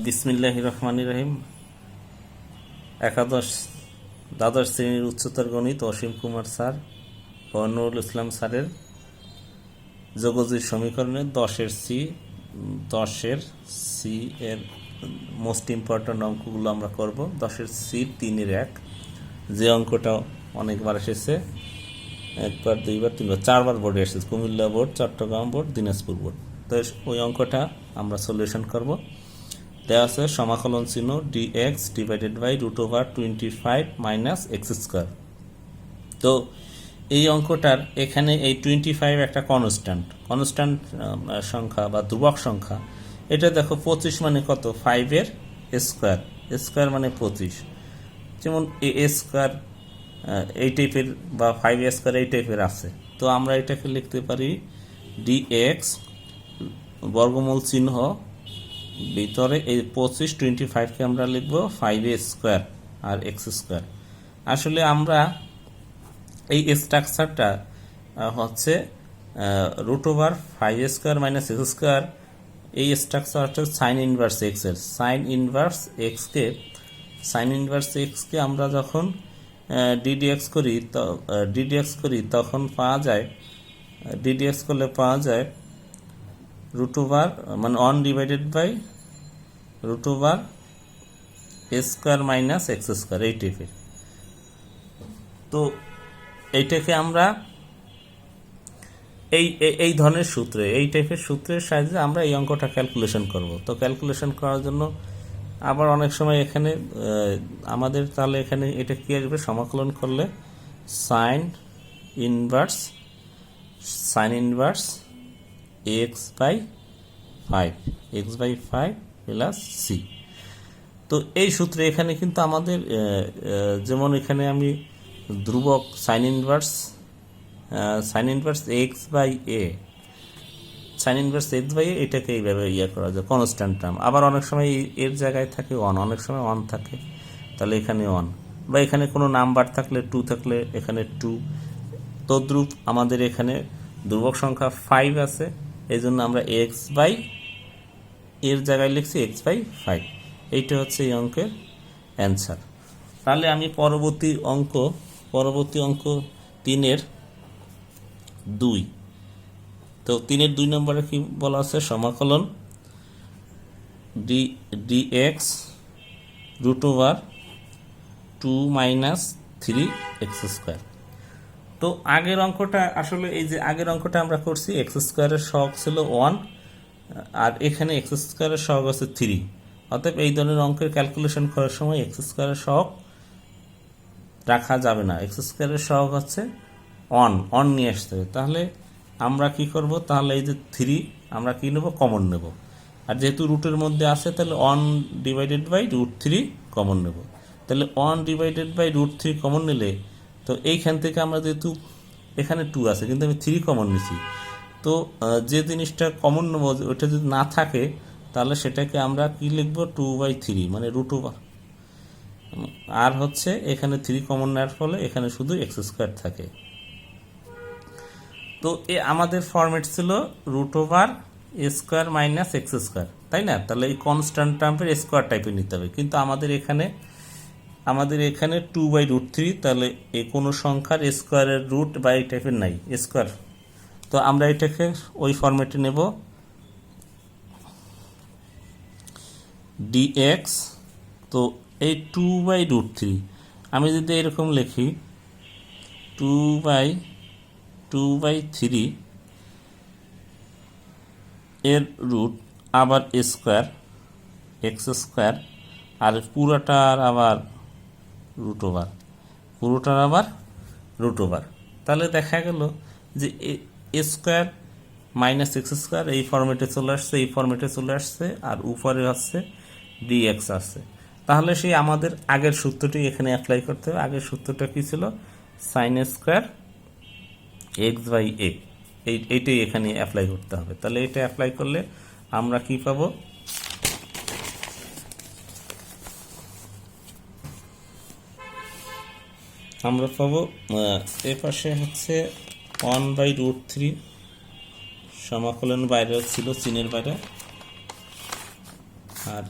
বিসমিল্লাহির রহমানির রহিম। একাদশ দ্বাদশ শ্রেণীর উচ্চতর গণিত অসীম কুমার স্যার ও নুরুল ইসলাম স্যারের যোগজির সমীকরণে 10 এর মোস্ট ইম্পর্ট্যান্ট অঙ্কগুলো আমরা করব। 10 3-1 যে অঙ্কটা অনেকবার এসেছে, একবার, দুইবার, তিনবার, 4বার বোর্ডে এসেছে, Comilla board, Chittagong board, Dinajpur board. তো ওই অঙ্কটা আমরা সলিউশন করব। দেওয়া আছে সমাকলন চিহ্ন dx divided by √25 minus x square. তো এই অঙ্কটার এখানে এই 25 একটা কনস্ট্যান্ট সংখ্যা বা ধ্রুবক সংখ্যা। এটা দেখো 25 মানে কত, 5 স্কোয়ার, স্কোয়ার মানে 25। যেমন এ স্কোয়ার এই টাইপের বা 5 স্কোয়ার এই টাইপের আছে। তো আমরা এটাকে লিখতে পারি dx বর্গমূল চিহ্ন ভিতরে এই 25কে আমরা লিখব 5 স্কোয়ার আর এক্স স্কোয়ার। আসলে আমরা এই স্ট্রাকচারটা হচ্ছে √5 স্কোয়ার মাইনাস এক্স স্কোয়ার, এই স্ট্রাকচারটা সাইন ইনভার্স এক্স এর। সাইন ইনভার্স এক্সকে আমরা যখন ডিডিএক্স করি তখন পাওয়া যায়, ডিডিএক্স করলে পাওয়া যায় √, মানে 1 divided by √, square minus x square এই টাইপের। তো এইটাকে আমরা এই ধরনের সূত্রে, এই টাইপের সূত্রের সাহায্যে আমরা এই অঙ্কটা ক্যালকুলেশন করব। তো ক্যালকুলেশন করার জন্য আবার অনেক সময় এখানে আমাদের তাহলে এখানে এটা কি আসবে, সমাকলন করলে sign inverse x/5 plus c. তো এই সূত্রে এখানে কিন্তু আমাদের যেমন এখানে আমি ধ্রুবক সাইন ইনভার্স x/a, এটাকে এইভাবে করা যায় কনস্ট্যান্ট টার্ম। আবার অনেক সময় এর জায়গায় থাকে 1, অনেক সময় 1 থাকে, তাহলে এখানে 1, বা এখানে কোনো নাম্বার থাকলে 2 থাকলে এখানে 2। তদ্রূপ আমাদের এখানে ধ্রুবক সংখ্যা 5 আছে, এই জন্য আমরা এর জায়গায় লিখছি x/5। এইটা হচ্ছে এই অঙ্কের অ্যান্সার। তাহলে আমি পরবর্তী অঙ্ক 3-2। তো 3-2 নম্বরে কি বলা আছে, সমাকলন dx √2 মাইনাস 3x স্কোয়ার। তো আগের অঙ্কটা আসলে এই যে আগের অঙ্কটা আমরা করছি, এক্স স্কোয়ারের সহগ ছিল 1 আর এখানে এক্স স্কোয়ারের সহগ আছে 3। অতএব এই ধরনের অঙ্কের ক্যালকুলেশন করার সময় এক্স স্কোয়ারের সহগ রাখা যাবে না, এক্স স্কোয়ারের সহগ হচ্ছে 1 নিয়ে আসতে হবে। তাহলে আমরা কি করব, তাহলে এই যে 3 আমরা কি নেব, কমন নেব। আর যেহেতু রুটের মধ্যে আছে তাহলে 1 ডিভাইডেড বাই √3 কমন নেব। তাহলে 1 ডিভাইডেড বাই √3 কমন নিলে, তো এইখান থেকে আমরা যেহেতু এখানে 2 আছে কিন্তু আমি 3 কমন নিছি, তো যে জিনিসটা কমন নেব ওটা যদি না থাকে তাহলে সেটাকে আমরা কি লিখব, 2/3 মানে √, আর হচ্ছে এখানে 3 কমন নেওয়ার ফলে এখানে শুধু এক্স স্কোয়ার থাকে। তো আমাদের ফরম্যাট ছিল √স্কোয়ার মাইনাস এক্স স্কোয়ার, তাই না? তাহলে এই কনস্ট্যান্ট টার্মের স্কোয়ার টাইপের নিতে হবে, কিন্তু আমাদের এখানে 2/√3, তাহলে কোনো সংখ্যার স্কোয়ারের রুট বা এই টাইপের নাই স্কোয়ার। তো আমরা এটাকে ওই ফরম্যাটে নেব, dx। তো এই 2/√3 আমি যদি এরকম লিখি 2/3 এর রুট আবার স্কোয়ার এক্স স্কোয়ার, আর পুরোটার আবার √, তাহলে দেখা গেল যে স্কোয়ার মাইনাস এক্স স্কোয়ার এই ফরম্যাটে চলে আসছে, আর উপরে হচ্ছে dx আসছে। তাহলে সেই আমাদের আগের সূত্রটি এখানে অ্যাপ্লাই করতে হবে। আগের সূত্রটা কি ছিল, সাইন স্কোয়ার x/a, এইটাই এখানে অ্যাপ্লাই করতে হবে। তাহলে এটা অ্যাপ্লাই করলে আমরা কি পাবো, এ পাশে হচ্ছে 1/√3 সমাকলন বাইরে ছিল, চিহ্নের বাইরে, আর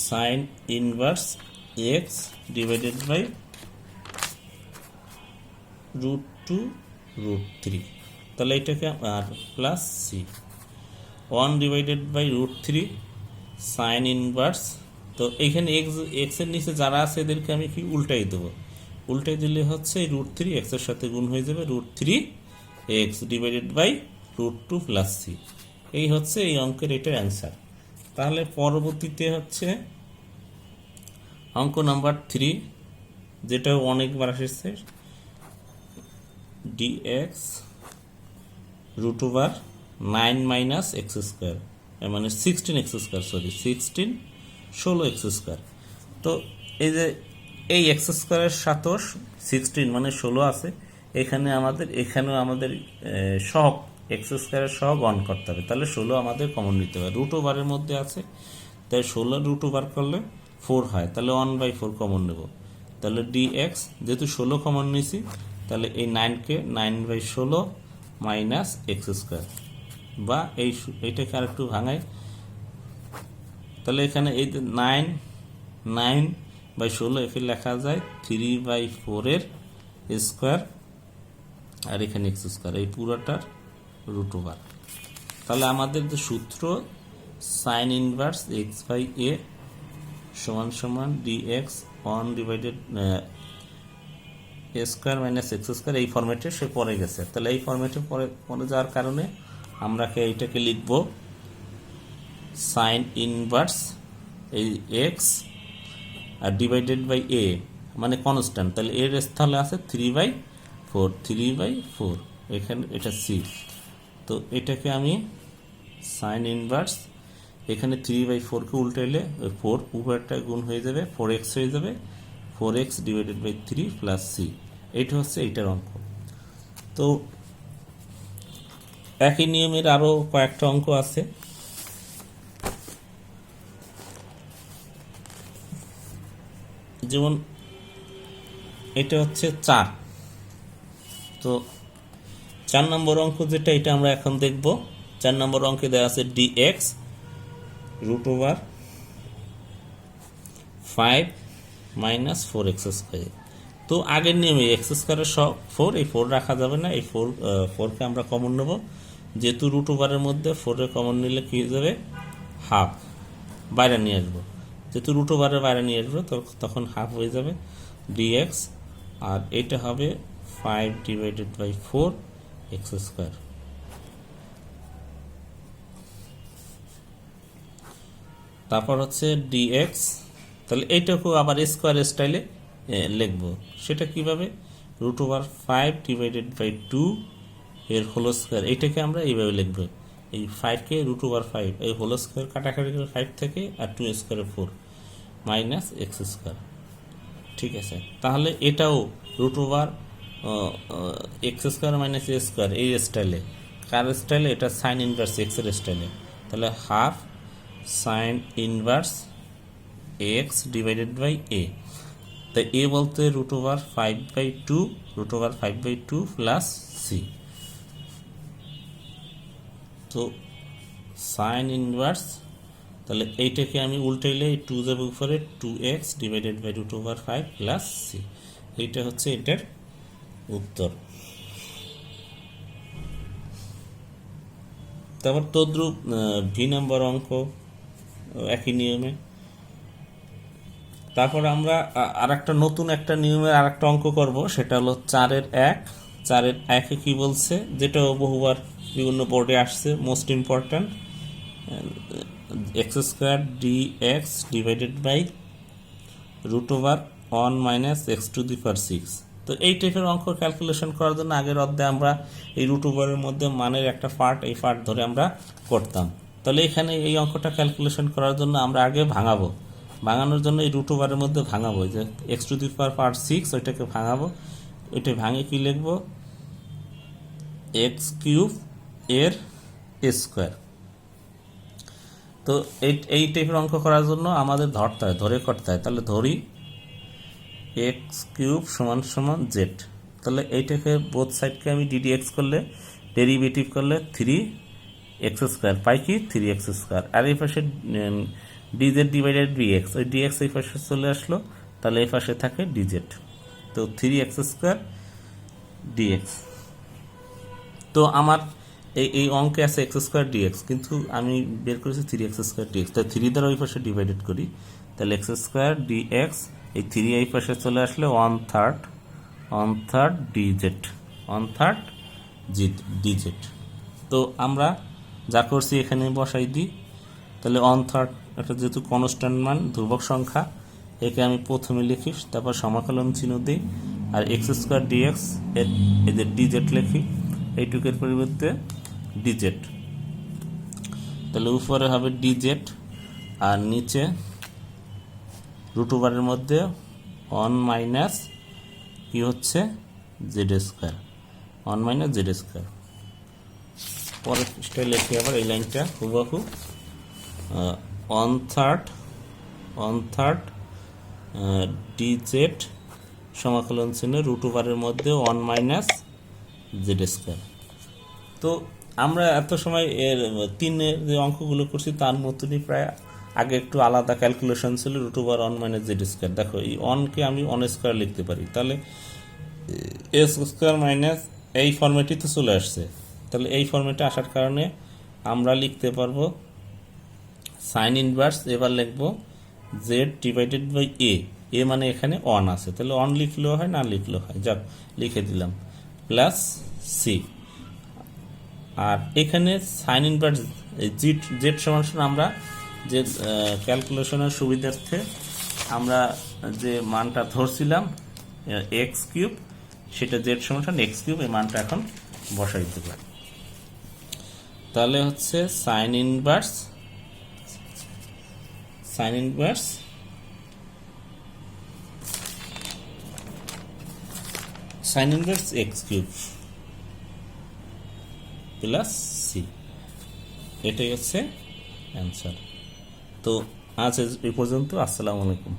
sine inverse x divided by √2√3, তাহলে এটাকে আর plus C 1 divided by √3 sine inverse. তো এইখানে এক্সের নিচে যারা আছে এদেরকে আমি কি উল্টাই দেবো, উল্টাই দিলে হচ্ছে √3 এক্সের সাথে গুণ হয়ে যাবে √3 x divided by √2 plus c. এই হচ্ছে এই অঙ্কের এটার অ্যান্সার। তাহলে পরবর্তীতে হচ্ছে অঙ্ক নাম্বার 3, যেটাও অনেকবার এসেছে, dx √9 - x², মানে 16x², 16 তো এই যে এই x² সাথেও 16 মানে 16 আছে, এখানেও আমাদের সহগ x² সহগ অন করতে হবে, তাহলে 16 আমাদের কমন নিতে হবে। √এর মধ্যে আছে, তাই 16 √, করলে 4 হয়, তাহলে 1/4 কমন নেব। তাহলে dx যেহেতু 16 কমন নিয়েছি, তাহলে এই 9কে 9/16 মাইনাস x², বা এইটাকে আর একটু ভাঙাই, তাহলে এখানে এই 9/16 একে লেখা যায় 3/4 এর স্কোয়ার, আর এখানে x², এই পুরোটার √। তাহলে আমাদের যে সূত্র সাইন ইনভার্স x/a সমান dx 1 ডিভাইডেড a² - x², এই ফরম্যাটে সে পড়ে গেছে। তাহলে এই ফরম্যাটে পড়ে যাওয়ার কারণে আমরা এইটাকে লিখব সাইন ইনভার্স এই এক্স আর ডিভাইডেড বাই এ মানে কনস্ট্যান্ট, তাহলে এর স্থলে আছে 3/4, এখানে এটা সি। তো এটাকে আমি সাইন ইনভার্স, এখানে 3/4কে উল্টে এলে ওই 4 উপরটা গুণ হয়ে যাবে, 4x হয়ে যাবে, 4x divided by 3 plus C. এইটা হচ্ছে এইটার অঙ্ক। তো একই নিয়মের আরও কয়েকটা অঙ্ক আছে। যেমন এটা হচ্ছে 4, তো 4 নম্বর অঙ্ক যেটা, এটা আমরা এখন দেখব। 4 নম্বর অঙ্কে দেওয়া আছে dx √5 - 4x²। তো আগের নিয়মে x² সব 4, এই 4 রাখা যাবে না, এই 4কে আমরা কমন নেব। যেহেতু √এর মধ্যে 4 কমন নিলে কি হয়ে যাবে, হাফ বাইরে নিয়ে আসবো, যেহেতু √এর বাইরে নিয়ে আসবো তখন হাফ হয়ে যাবে dx, আর এটা হবে 5 ডিভাইডেড বাই 4x²। তারপর হচ্ছে dx, তাহলে এইটাকেও আবার স্কোয়ার স্টাইলে লিখবো। সেটা কিভাবে, √5 ডিভাইডেড বাই 2 এর হোল স্কোয়ার, এইটাকে আমরা এইভাবে লিখবো, এই 5কে √5 এই হোল স্কোয়ার কাটাকাটি করে 5 থেকে, আর 2² 4 মাইনাস x²। ঠিক আছে, তাহলে এটাও √x² মাইনাস a² এই স্টাইলে, কার স্টাইলে, এটা সাইন ইনভার্স এক্সের স্টাইলে। তাহলে half sine inverse x divided by a, তাই এ বলতে √5/2 প্লাস সি। তো সাইন ইনভার্স, তাহলে এইটাকে আমি উল্টাইলে 2 যাবে উপরে, 2x divided by √5 plus C. এইটা হচ্ছে এটার উত্তর। তারপর তদ্রুপ ভি নম্বর অঙ্ক একই নিয়মে। তারপর আমরা আরেকটা নতুন একটা নিয়মের আরেকটা অঙ্ক করব, সেটা হলো 4-এর 1। 4-এর 1-এ কি বলছে, যেটা বহুবার বিভিন্ন বোর্ডে আসছে, most important, x² dx divided by √1 - x⁶। তো এই টাইপের অঙ্ক ক্যালকুলেশন করার জন্য আগের অধ্যায়ে আমরা এই √এর মধ্যে মানের একটা পার্ট, এই পার্ট ধরে আমরা করতাম। তাহলে এখানে এই অঙ্কটা ক্যালকুলেশন করার জন্য আমরা আগে ভাঙানোর জন্য এই √এর মধ্যে ভাঙাবো, যে x⁶ ওইটাকে ভাঙাবো। ওইটা ভাঙে কি লিখবো, x³ এর স্কোয়ার। তো এই টাইপের অঙ্ক করার জন্য আমাদের ধরে করতে হয়। তাহলে ধরি x³ = z, তাহলে এইটাকে বোথ সাইডকে আমি ddx করলে, ডেরিভেটিভ করলে 3x² পাই কি 3x², আর এই পাশে ডিজেড ডিভাইডেড ডিএক্স, ওই ডিএক্স এই পাশে চলে আসলো, তাহলে এই পাশে থাকে ডিজেড। তো 3x² ডিএক্স। তো আমার এই অঙ্কে আছে x² ডিএক্স, কিন্তু আমি বের করেছি 3x² ডিএক্স, তাই 3 দ্বারা ওই পাশে ডিভাইডেড করি, তাহলে x² ডিএক্স, এই 3 এই পাশে চলে আসলে 1/3 ডিজেড, 1/3 ডিজেড। তো আমরা যা করছি এখানে বসাই দিই, তাহলে 1/3 এটা যেহেতু কনস্ট্যান্ট মান, ধ্রুবক সংখ্যা, একে আমি প্রথমে লিখি, তারপর সমাকলন চিহ্ন দিই, আর x² ডিএক্স এদের ডিজেড লিখি, এইটুকের পরিবর্তে ডিজেড, তাহলে উপরে হবে ডিজেড, আর নিচে √এর মধ্যে 1 মাইনাস কি হচ্ছে z², 1 মাইনাস z²। পরের পৃষ্ঠায় লিখি আবার এই লাইনটা হুবহু, 1/3 ডিজেড সমাকলন চিহ্ন √এর মধ্যে 1 মাইনাস z²। তো আমরা এত সময় এর 3-এর যে অঙ্কগুলো করছি তার মতনই প্রায়, আগে একটু আলাদা ক্যালকুলেশন ছিল, √1 মাইনাস z²। দেখো এই 1-কে আমি 1² লিখতে পারি, তাহলে s² মাইনাস এই ফর্মেটই তো চলে আসছে, তাহলে এই ফর্মেটে আসার কারণে আমরা লিখতে পারবো সাইন ইনভার্স, এবার লিখবো z ডিভাইডেড বাই এ মানে এখানে 1 আছে, তাহলে 1 লিখলেও হয় না লিখলেও হয়, যাক লিখে দিলাম, প্লাস সি। আর এখানে সাইন ইনভার্স জেড সমান আমরা যে ক্যালকুলেশনের সুবিধার্থে আমরা যে মানটা ধরছিলাম x³ সেটা জেড সমান x³, এই মানটা এখন বসাই দিতে পারি। তাহলে হচ্ছে sign inverse x³ plus C, এটাই হচ্ছে অ্যান্সার। তো আজ এই পর্যন্ত, আসসালামু আলাইকুম।